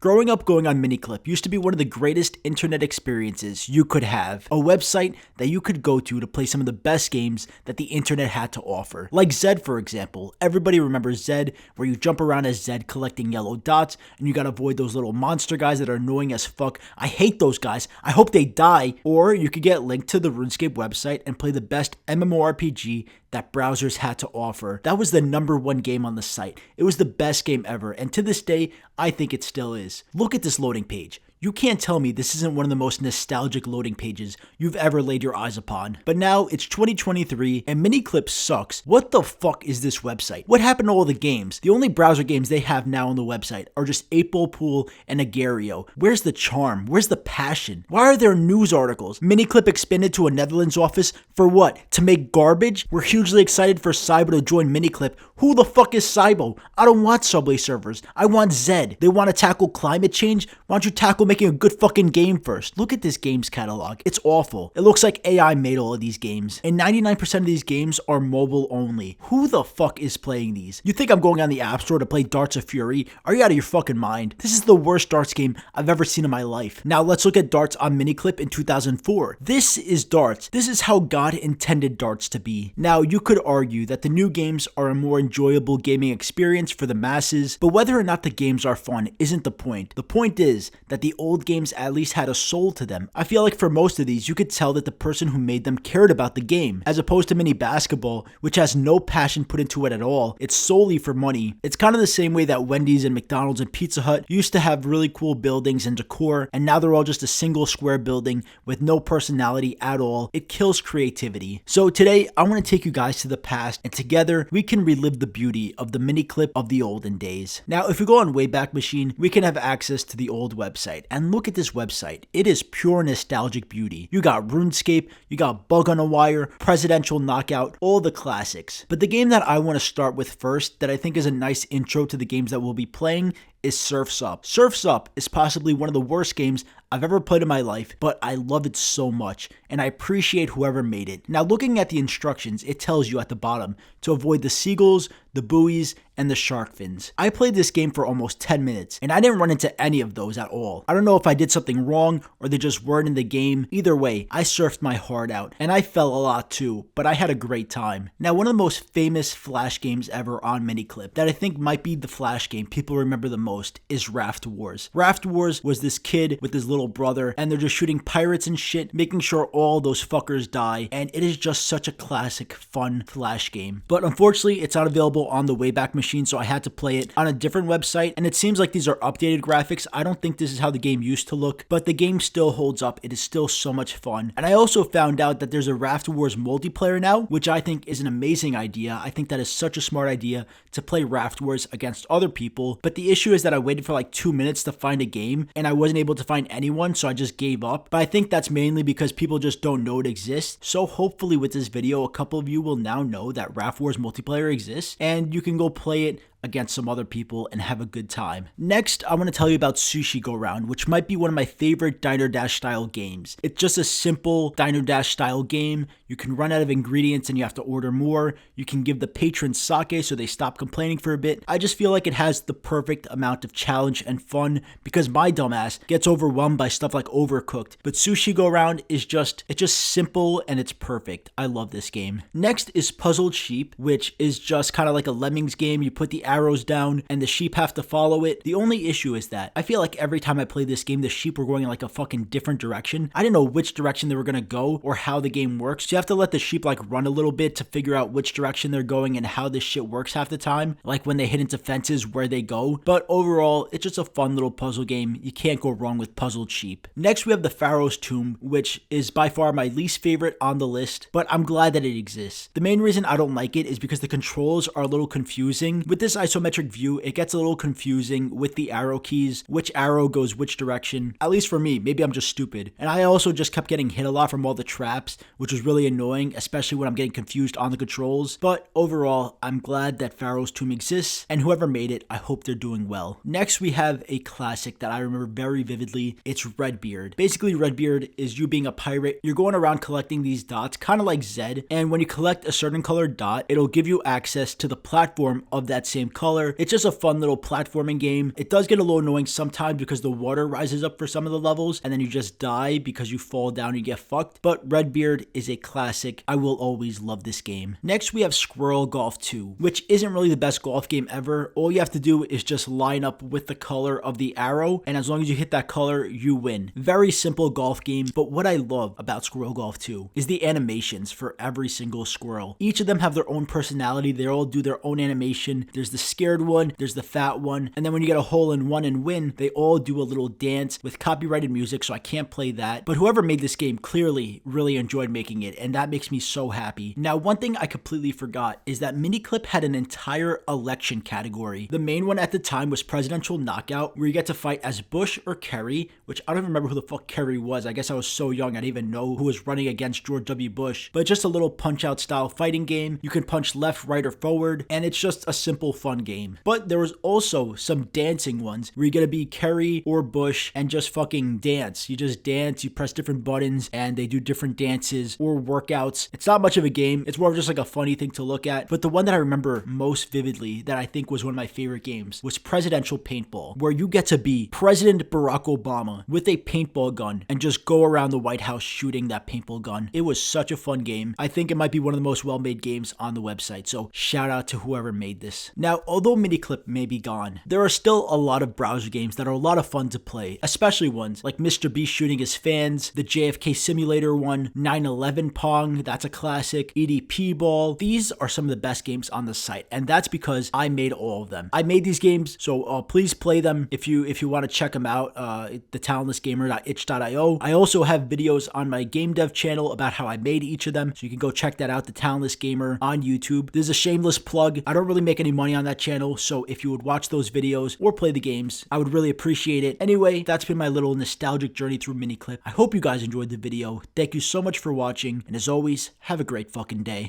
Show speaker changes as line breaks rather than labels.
Growing up going on Miniclip used to be one of the greatest internet experiences you could have. A website that you could go to play some of the best games that the internet had to offer. Like Zed, for example. Everybody remembers Zed, where you jump around as Zed collecting yellow dots, and you gotta avoid those little monster guys that are annoying as fuck. I hate those guys. I hope they die. Or you could get linked to the RuneScape website and play the best MMORPG that browsers had to offer. That was the #1 game on the site. It was the best game ever, and to this day, I think it still is. Look at this loading page. You can't tell me this isn't one of the most nostalgic loading pages you've ever laid your eyes upon. But now it's 2023 and Miniclip sucks. What the fuck is this website? What happened to all the games? The only browser games they have now on the website are just 8-Ball Pool and Agar.io. Where's the charm? Where's the passion? Why are there news articles? Miniclip expanded to a Netherlands office for what? To make garbage? We're hugely excited for Cybo to join Miniclip. Who the fuck is Cybo? I don't want Subway servers. I want Zed. They want to tackle climate change? Why don't you tackle making a good fucking game first? Look at this games catalog. It's awful. It looks like AI made all of these games. And 99% of these games are mobile only. Who the fuck is playing these? You think I'm going on the App Store to play Darts of Fury? Are you out of your fucking mind? This is the worst darts game I've ever seen in my life. Now let's look at darts on Miniclip in 2004. This is darts. This is how God intended darts to be. Now you could argue that the new games are a more enjoyable gaming experience for the masses, but whether or not the games are fun isn't the point. The point is that the old games at least had a soul to them. I feel like for most of these, you could tell that the person who made them cared about the game, as opposed to mini basketball, which has no passion put into it at all. It's solely for money. It's kind of the same way that Wendy's and McDonald's and Pizza Hut used to have really cool buildings and decor, and now they're all just a single square building with no personality at all. It kills creativity. So today, I want to take you guys to the past, and together, we can relive the beauty of the Miniclip of the olden days. Now, if we go on Wayback Machine, we can have access to the old website. And look at this website. It is pure nostalgic beauty. You got RuneScape, you got Bug on a Wire, Presidential Knockout, all the classics. But the game that I want to start with first, that I think is a nice intro to the games that we'll be playing, is Surf's Up. Surf's Up is possibly one of the worst games I've ever played in my life, but I love it so much, and I appreciate whoever made it. Now, looking at the instructions, it tells you at the bottom to avoid the seagulls, the buoys, and the shark fins. I played this game for almost 10 minutes, and I didn't run into any of those at all. I don't know if I did something wrong, or they just weren't in the game. Either way, I surfed my heart out, and I fell a lot too, but I had a great time. Now, one of the most famous Flash games ever on Miniclip, that I think might be the Flash game people remember the most, is Raft Wars. Raft Wars was this kid with his little brother, and they're just shooting pirates and shit, making sure all those fuckers die, and it is just such a classic, fun Flash game. But unfortunately, it's not available on the Wayback Machine, so I had to play it on a different website, and it seems like these are updated graphics. I don't think this is how the game used to look, but the game still holds up. It is still so much fun. And I also found out that there's a Raft Wars multiplayer now, which I think is an amazing idea. I think that is such a smart idea to play Raft Wars against other people, but the issue is that I waited for like 2 minutes to find a game, and I wasn't able to find anyone, so I just gave up. But I think that's mainly because people just don't know it exists. So hopefully with this video, a couple of you will now know that Raft Wars multiplayer exists, and you can go play it against some other people and have a good time. Next, I want to tell you about Sushi Go Round, which might be one of my favorite Diner Dash style games. It's just a simple Diner Dash style game. You can run out of ingredients and you have to order more. You can give the patrons sake so they stop complaining for a bit. I just feel like it has the perfect amount of challenge and fun because my dumbass gets overwhelmed by stuff like Overcooked. But Sushi Go Round is just simple and it's perfect. I love this game. Next is Puzzled Sheep, which is just kind of like a Lemmings game. You put the arrows down and the sheep have to follow it. The only issue is that I feel like every time I play this game, the sheep were going in like a fucking different direction. I didn't know which direction they were going to go or how the game works. So you have to let the sheep like run a little bit to figure out which direction they're going and how this shit works half the time. Like when they hit into fences, where they go. But overall, it's just a fun little puzzle game. You can't go wrong with Puzzled Sheep. Next, we have the Pharaoh's Tomb, which is by far my least favorite on the list, but I'm glad that it exists. The main reason I don't like it is because the controls are a little confusing. With this isometric view, it gets a little confusing with the arrow keys, which arrow goes which direction, at least for me. Maybe I'm just stupid. And I also just kept getting hit a lot from all the traps, which was really annoying, especially when I'm getting confused on the controls. But overall, I'm glad that Pharaoh's Tomb exists, and whoever made it, I hope they're doing well. Next, we have a classic that I remember very vividly. It's Redbeard. Basically, Redbeard is you being a pirate. You're going around collecting these dots, kind of like Zed, and when you collect a certain colored dot, it'll give you access to the platform of that same same color. It's just a fun little platforming game. It does get a little annoying sometimes because the water rises up for some of the levels and then you just die because you fall down and you get fucked. But Redbeard is a classic. I will always love this game. Next, we have Squirrel Golf 2, which isn't really the best golf game ever. All you have to do is just line up with the color of the arrow, and as long as you hit that color, you win. Very simple golf game, but what I love about Squirrel Golf 2 is the animations for every single squirrel. Each of them have their own personality. They all do their own animation. There's the scared one, there's the fat one, and then when you get a hole in one and win, they all do a little dance with copyrighted music, so I can't play that. But whoever made this game clearly really enjoyed making it, and that makes me so happy. Now, one thing I completely forgot is that Miniclip had an entire election category. The main one at the time was Presidential Knockout, where you get to fight as Bush or Kerry, which I don't even remember who the fuck Kerry was. I guess I was so young I didn't even know who was running against George W. Bush. But just a little punch-out style fighting game. You can punch left, right, or forward, and it's just a simple, fun game. But there was also some dancing ones where you get to be Kerry or Bush and just fucking dance. You just dance, you press different buttons, and they do different dances or workouts. It's not much of a game. It's more of just like a funny thing to look at. But the one that I remember most vividly that I think was one of my favorite games was Presidential Paintball, where you get to be President Barack Obama with a paintball gun and just go around the White House shooting that paintball gun. It was such a fun game. I think it might be one of the most well-made games on the website, so shout out to whoever made this. Now, although Miniclip may be gone, there are still a lot of browser games that are a lot of fun to play, especially ones like Mr. Beast shooting his fans, the JFK Simulator one, 9/11 Pong, that's a classic, EDP Ball. These are some of the best games on the site, and that's because I made all of them. I made these games, so please play them if you want to check them out. TheTalentlessGamer.itch.io. I also have videos on my game dev channel about how I made each of them, so you can go check that out, The Talentless Gamer on YouTube. This is a shameless plug. I don't really make any money on that channel, so if you would watch those videos or play the games, I would really appreciate it. Anyway, that's been my little nostalgic journey through Miniclip. I hope you guys enjoyed the video. Thank you so much for watching, and as always, have a great fucking day.